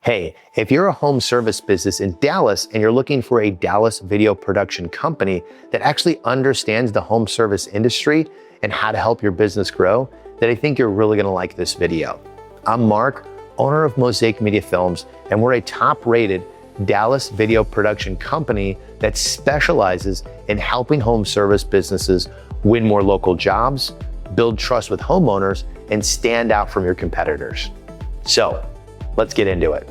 Hey, if you're a home service business in Dallas and you're looking for a Dallas video production company that actually understands the home service industry and how to help your business grow, then I think you're really gonna like this video. I'm Mark, owner of Mosaic Media Films, and we're a top-rated Dallas video production company that specializes in helping home service businesses win more local jobs, build trust with homeowners, and stand out from your competitors. So, let's get into it.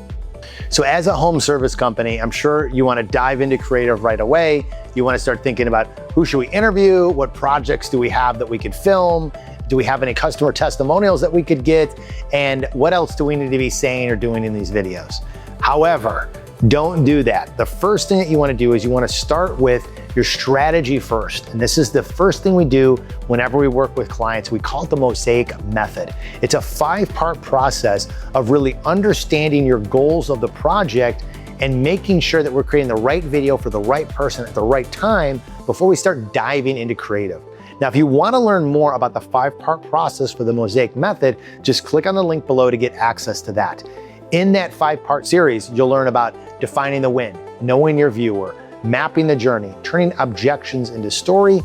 So as a home service company, I'm sure you want to dive into creative right away. You want to start thinking about who should we interview? What projects do we have that we could film? Do we have any customer testimonials that we could get? And what else do we need to be saying or doing in these videos? However, don't do that. The first thing that you want to do is you want to start with your strategy first. And this is the first thing we do whenever we work with clients. We call it the Mosaic Method. It's a 5-part process of really understanding your goals of the project and making sure that we're creating the right video for the right person at the right time before we start diving into creative. Now, if you want to learn more about the 5-part process for the Mosaic Method, just click on the link below to get access to that. In that 5-part series, you'll learn about defining the win, knowing your viewer, mapping the journey, turning objections into story,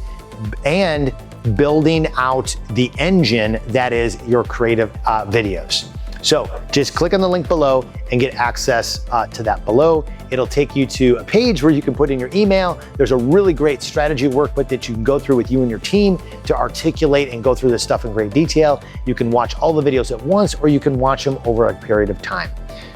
and building out the engine that is your creative videos. So just click on the link below and get access to that below. It'll take you to a page where you can put in your email. There's a really great strategy workbook that you can go through with you and your team to articulate and go through this stuff in great detail. You can watch all the videos at once, or you can watch them over a period of time.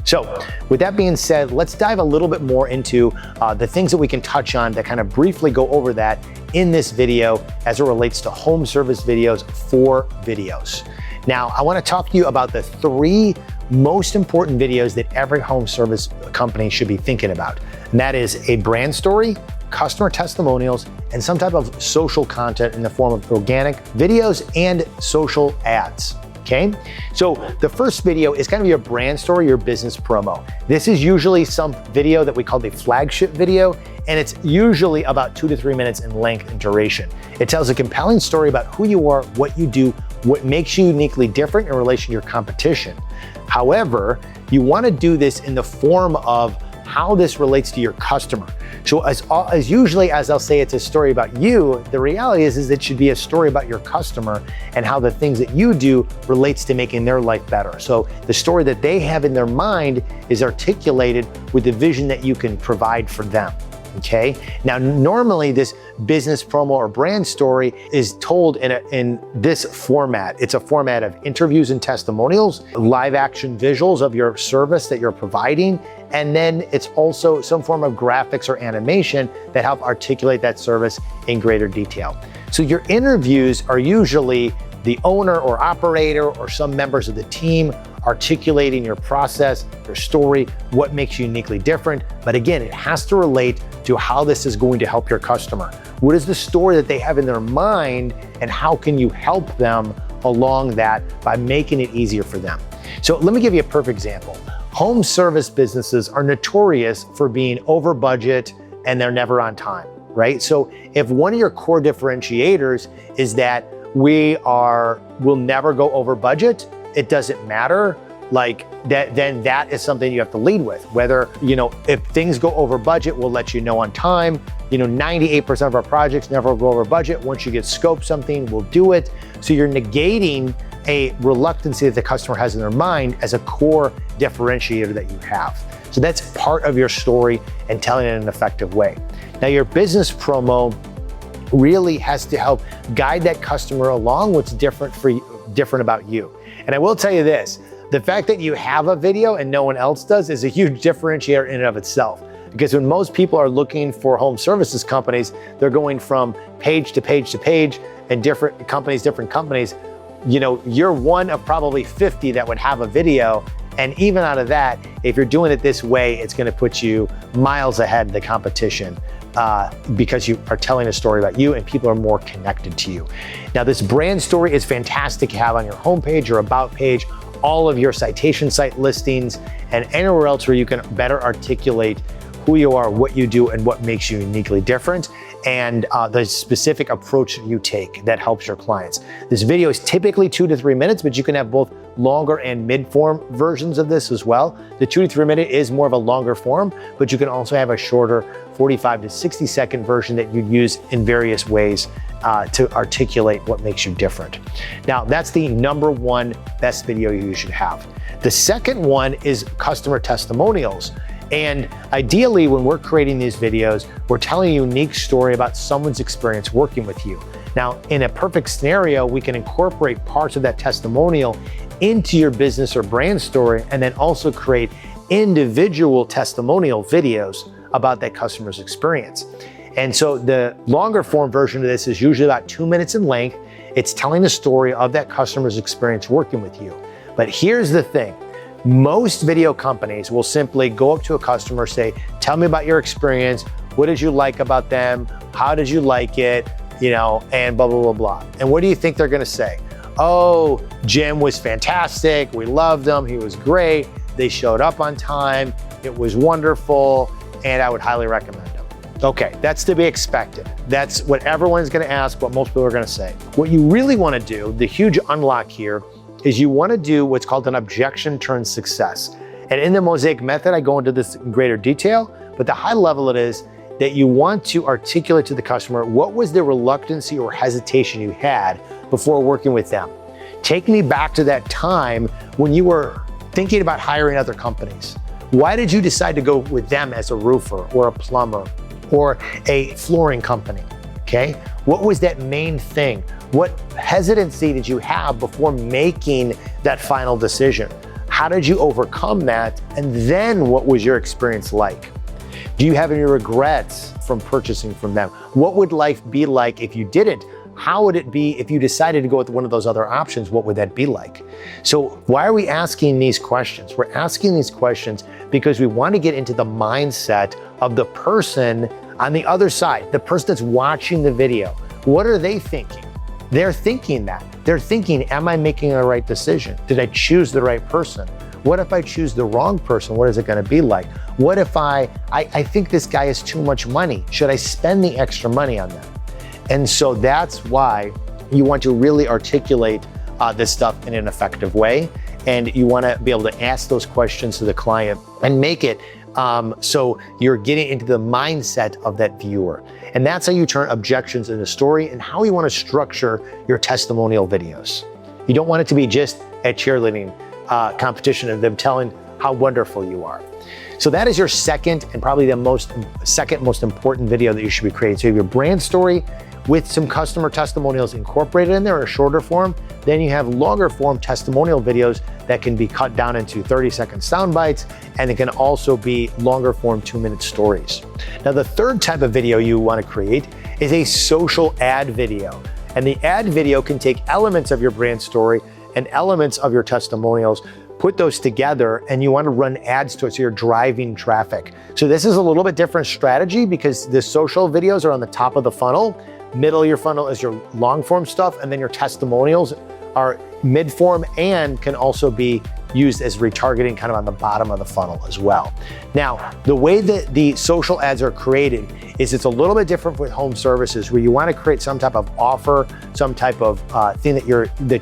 So with that being said, let's dive a little bit more into the things that we can touch on that kind of briefly go over that in this video as it relates to home service videos for videos. Now, I want to talk to you about the 3 most important videos that every home service company should be thinking about. And that is a brand story, customer testimonials, and some type of social content in the form of organic videos and social ads. Okay, so the first video is kind of your brand story, your business promo. This is usually some video that we call the flagship video, and it's usually about 2 to 3 minutes in length and duration. It tells a compelling story about who you are, what you do, what makes you uniquely different in relation to your competition. However, you want to do this in the form of how this relates to your customer. So as usually as I'll say it's a story about you, the reality is it should be a story about your customer and how the things that you do relates to making their life better. So the story that they have in their mind is articulated with the vision that you can provide for them. Okay. Now, normally this business promo or brand story is told in this format. It's a format of interviews and testimonials, live action visuals of your service that you're providing, and then it's also some form of graphics or animation that help articulate that service in greater detail. So your interviews are usually the owner or operator or some members of the team articulating your process, your story, what makes you uniquely different. But again, it has to relate to how this is going to help your customer. What is the story that they have in their mind, and how can you help them along that by making it easier for them? So let me give you a perfect example. Home service businesses are notorious for being over budget and they're never on time, right? So if one of your core differentiators is that we'll never go over budget, it doesn't matter, like that, then that is something you have to lead with. Whether, if things go over budget, we'll let you know on time. 98% of our projects never go over budget. Once you get scoped something, we'll do it. So you're negating a reluctancy that the customer has in their mind as a core differentiator that you have. So that's part of your story and telling it in an effective way. Now, your business promo really has to help guide that customer along what's different about you. And I will tell you this, the fact that you have a video and no one else does is a huge differentiator in and of itself. Because when most people are looking for home services companies, they're going from page to page to page, and different companies, you're one of probably 50 that would have a video. And even out of that, if you're doing it this way, it's going to put you miles ahead of the competition because you are telling a story about you and people are more connected to you. Now, this brand story is fantastic to have on your homepage or about page, all of your citation site listings, and anywhere else where you can better articulate who you are, what you do, and what makes you uniquely different, and the specific approach you take that helps your clients. This video is typically 2 to 3 minutes, but you can have both longer and mid-form versions of this as well. The 2 to 3 minute is more of a longer form, but you can also have a shorter 45 to 60 second version that you'd use in various ways to articulate what makes you different. Now, that's the number one best video you should have. The second one is customer testimonials. And ideally, when we're creating these videos, we're telling a unique story about someone's experience working with you. Now, in a perfect scenario, we can incorporate parts of that testimonial into your business or brand story, and then also create individual testimonial videos about that customer's experience. And so the longer form version of this is usually about 2 minutes in length. It's telling the story of that customer's experience working with you. But here's the thing. Most video companies will simply go up to a customer, say, tell me about your experience. What did you like about them? How did you like it? And blah, blah, blah, blah. And what do you think they're gonna say? Oh, Jim was fantastic. We loved him. He was great. They showed up on time. It was wonderful. And I would highly recommend him. Okay, that's to be expected. That's what everyone's gonna ask, what most people are gonna say. What you really wanna do, the huge unlock here, is you wanna do what's called an objection turns success. And in the Mosaic method, I go into this in greater detail, but the high level it is that you want to articulate to the customer what was the reluctancy or hesitation you had before working with them. Take me back to that time when you were thinking about hiring other companies. Why did you decide to go with them as a roofer or a plumber or a flooring company? Okay, what was that main thing? What hesitancy did you have before making that final decision? How did you overcome that? And then what was your experience like? Do you have any regrets from purchasing from them? What would life be like if you didn't? How would it be if you decided to go with one of those other options? What would that be like? So why are we asking these questions? We're asking these questions because we want to get into the mindset of the person on the other side, the person that's watching the video. What are they thinking? They're thinking that. They're thinking, am I making the right decision? Did I choose the right person? What if I choose the wrong person? What is it gonna be like? What if I think this guy has too much money? Should I spend the extra money on them? And so that's why you want to really articulate this stuff in an effective way. And you wanna be able to ask those questions to the client and make it so you're getting into the mindset of that viewer. And that's how you turn objections into story and how you wanna structure your testimonial videos. You don't want it to be just a cheerleading competition of them telling how wonderful you are. So that is your second and probably the second most important video that you should be creating. So you have your brand story with some customer testimonials incorporated in there in a shorter form. Then you have longer form testimonial videos that can be cut down into 30-second sound bites, and it can also be longer form 2-minute stories. Now, the third type of video you want to create is a social ad video. And the ad video can take elements of your brand story and elements of your testimonials, put those together, and you want to run ads to it so you're driving traffic. So this is a little bit different strategy because the social videos are on the top of the funnel. Middle of your funnel is your long form stuff, and then your testimonials are mid form and can also be used as retargeting kind of on the bottom of the funnel as well. Now, the way that the social ads are created is it's a little bit different with home services, where you want to create some type of offer, some type of thing that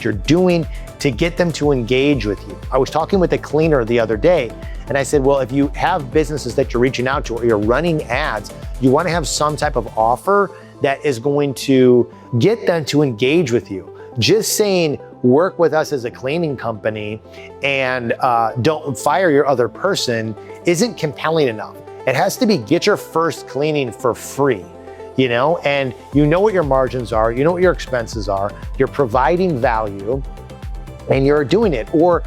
you're doing to get them to engage with you. I was talking with a cleaner the other day, and I said, well, if you have businesses that you're reaching out to or you're running ads, you want to have some type of offer that is going to get them to engage with you. Just saying, work with us as a cleaning company and don't fire your other person isn't compelling enough. It has to be get your first cleaning for free, and you know what your margins are, you know what your expenses are, you're providing value, and you're doing it. Or,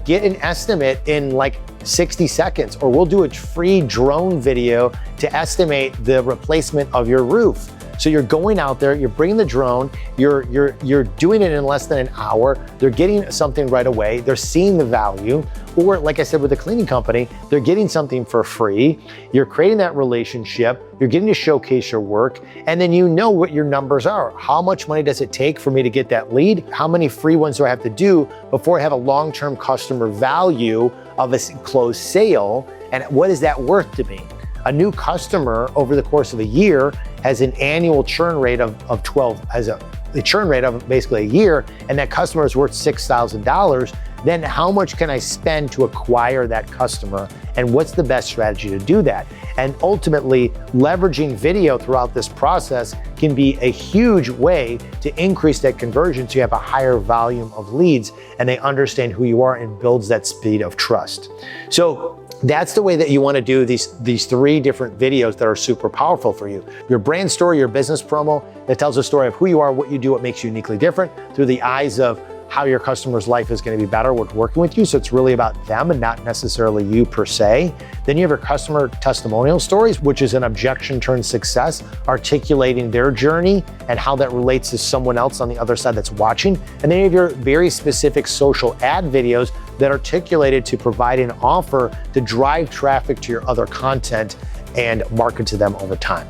get an estimate in like 60 seconds, or we'll do a free drone video to estimate the replacement of your roof. So you're going out there, you're bringing the drone, you're doing it in less than an hour, they're getting something right away, they're seeing the value, or like I said with the cleaning company, they're getting something for free, you're creating that relationship, you're getting to showcase your work, and then you know what your numbers are. How much money does it take for me to get that lead? How many free ones do I have to do before I have a long-term customer value of a closed sale? And what is that worth to me? A new customer over the course of a year has an annual churn rate of 12, has a churn rate of basically a year, and that customer is worth $6,000. then how much can I spend to acquire that customer? And what's the best strategy to do that? And ultimately, leveraging video throughout this process can be a huge way to increase that conversion so you have a higher volume of leads and they understand who you are and builds that speed of trust. So that's the way that you want to do these three different videos that are super powerful for you. Your brand story, your business promo that tells a story of who you are, what you do, what makes you uniquely different through the eyes of how your customer's life is going to be better with working with you. So it's really about them and not necessarily you per se. Then you have your customer testimonial stories, which is an objection turned success, articulating their journey and how that relates to someone else on the other side that's watching. And then you have your very specific social ad videos that articulated to provide an offer to drive traffic to your other content and market to them over time.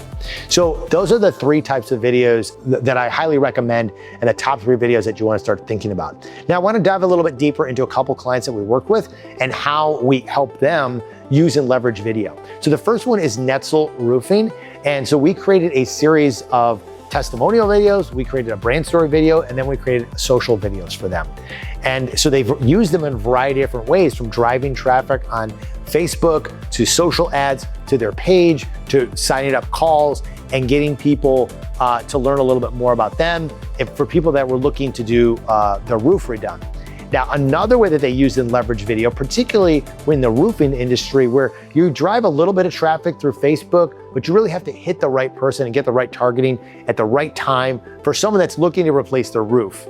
So those are the three types of videos that I highly recommend and the top three videos that you want to start thinking about. Now I want to dive a little bit deeper into a couple clients that we work with and how we help them use and leverage video. So the first one is Netzel Roofing. And so we created a series of testimonial videos, we created a brand story video, and then we created social videos for them. And so they've used them in a variety of different ways, from driving traffic on Facebook to social ads to their page to signing up calls and getting people to learn a little bit more about them, and for people that were looking to do their roof redone. Now, another way that they use and leverage video, particularly in the roofing industry, where you drive a little bit of traffic through Facebook, but you really have to hit the right person and get the right targeting at the right time for someone that's looking to replace their roof.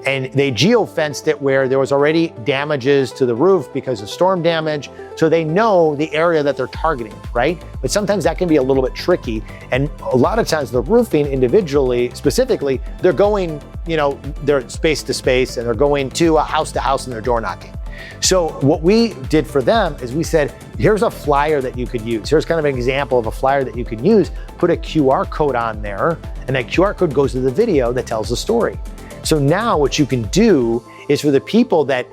And they geo-fenced it where there was already damages to the roof because of storm damage. So they know the area that they're targeting, right? But sometimes that can be a little bit tricky. And a lot of times the roofing individually, specifically, they're going, they're space to space and they're going to house and they're door knocking. So what we did for them is we said, here's a flyer that you could use. Here's kind of an example of a flyer that you could use. Put a QR code on there, and that QR code goes to the video that tells the story. So now what you can do is, for the people that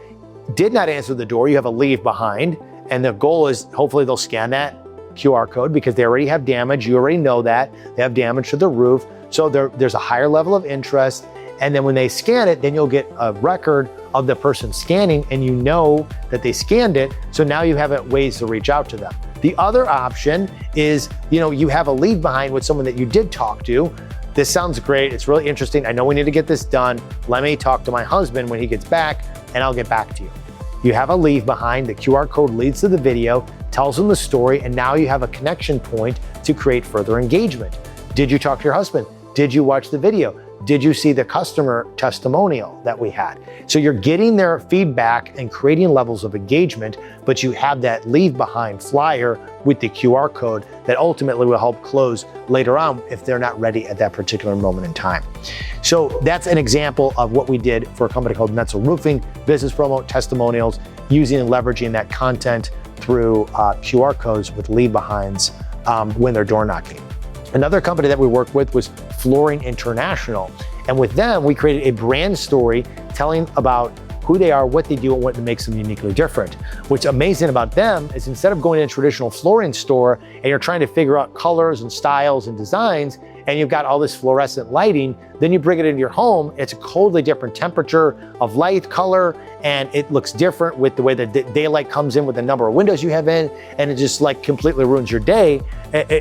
did not answer the door, you have a leave behind, and the goal is hopefully they'll scan that QR code because they already have damage. You already know that. They have damage to the roof. So there's a higher level of interest. And then when they scan it, then you'll get a record of the person scanning and you know that they scanned it. So now you have ways to reach out to them. The other option is, you have a leave behind with someone that you did talk to. This sounds great. It's really interesting. I know we need to get this done. Let me talk to my husband when he gets back and I'll get back to you. You have a leave behind. The QR code leads to the video, tells them the story, and now you have a connection point to create further engagement. Did you talk to your husband? Did you watch the video? Did you see the customer testimonial that we had? So you're getting their feedback and creating levels of engagement, but you have that leave behind flyer with the QR code that ultimately will help close later on if they're not ready at that particular moment in time. So that's an example of what we did for a company called Netzel Roofing, business promo, testimonials, using and leveraging that content through QR codes with leave behinds when they're door knocking. Another company that we worked with was Flooring International. And with them, we created a brand story telling about who they are, what they do, and what makes them uniquely different. What's amazing about them is, instead of going to a traditional flooring store and you're trying to figure out colors and styles and designs, and you've got all this fluorescent lighting, then you bring it into your home, it's a totally different temperature of light, color, and it looks different with the way that the daylight comes in with the number of windows you have in, and it just completely ruins your day.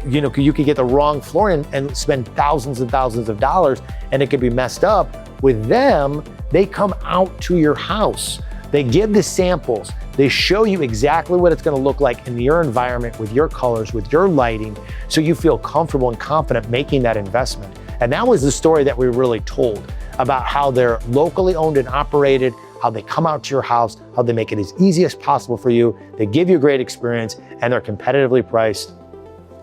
You could get the wrong flooring and spend thousands and thousands of dollars, and it could be messed up. With them, they come out to your house. They give the samples. They show you exactly what it's going to look like in your environment with your colors, with your lighting, so you feel comfortable and confident making that investment. And that was the story that we really told about how they're locally owned and operated, how they come out to your house, how they make it as easy as possible for you. They give you a great experience, and they're competitively priced,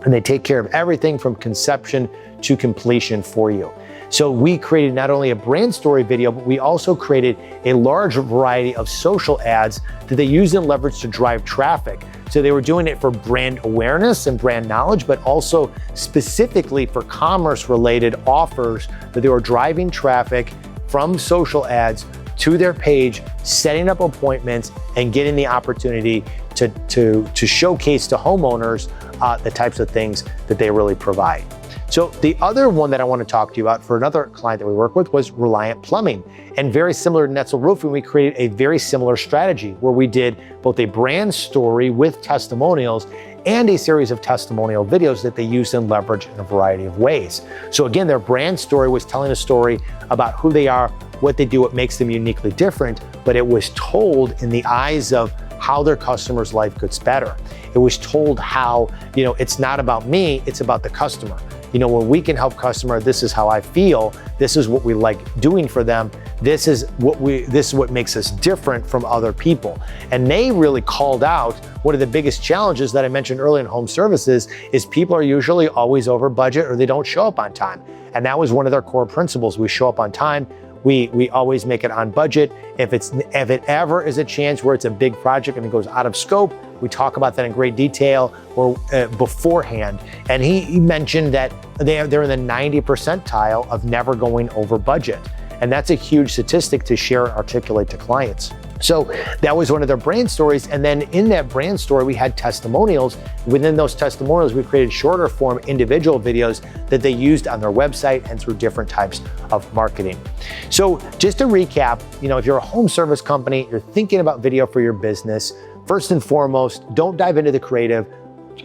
and they take care of everything from conception to completion for you. So we created not only a brand story video, but we also created a large variety of social ads that they use and leverage to drive traffic. So they were doing it for brand awareness and brand knowledge, but also specifically for commerce-related offers that they were driving traffic from social ads to their page, setting up appointments, and getting the opportunity to showcase to homeowners the types of things that they really provide. So the other one that I want to talk to you about for another client that we work with was Reliant Plumbing. And very similar to Netzel Roofing, we created a very similar strategy where we did both a brand story with testimonials and a series of testimonial videos that they used and leveraged in a variety of ways. So again, their brand story was telling a story about who they are, what they do, what makes them uniquely different, but it was told in the eyes of how their customer's life gets better. It was told how, it's not about me, it's about the customer. When we can help customer, this is how I feel, this is what we like doing for them, this is what makes us different from other people. And they really called out one of the biggest challenges that I mentioned earlier in home services is people are usually always over budget or they don't show up on time. And that was one of their core principles. We show up on time. We always make it on budget. If it ever is a chance where it's a big project and it goes out of scope, we talk about that in great detail or beforehand. And he mentioned that they're in the 90th percentile of never going over budget. And that's a huge statistic to share and articulate to clients. So that was one of their brand stories. And then in that brand story, we had testimonials. Within those testimonials, we created shorter form individual videos that they used on their website and through different types of marketing. So just to recap, if you're a home service company, you're thinking about video for your business, first and foremost, don't dive into the creative.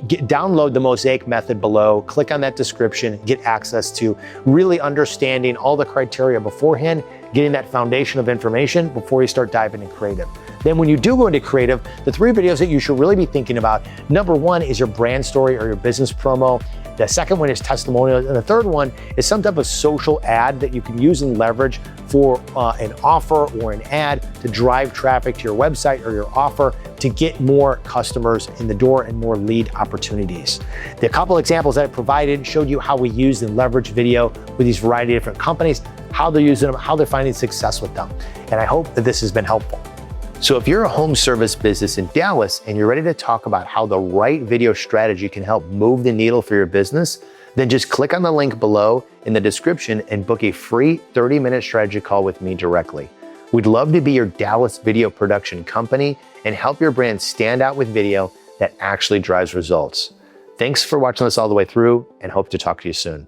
Download the Mosaic method below, click on that description, get access to really understanding all the criteria beforehand, getting that foundation of information before you start diving into creative. Then when you do go into creative, the 3 videos that you should really be thinking about, number 1 is your brand story or your business promo. The second one is testimonials. And the third one is some type of social ad that you can use and leverage for an offer or an ad to drive traffic to your website or your offer to get more customers in the door and more lead opportunities. The couple examples that I provided showed you how we use and leverage video with these variety of different companies, how they're using them, how they're finding success with them. And I hope that this has been helpful. So if you're a home service business in Dallas and you're ready to talk about how the right video strategy can help move the needle for your business, then just click on the link below in the description and book a free 30-minute strategy call with me directly. We'd love to be your Dallas video production company and help your brand stand out with video that actually drives results. Thanks for watching this all the way through and hope to talk to you soon.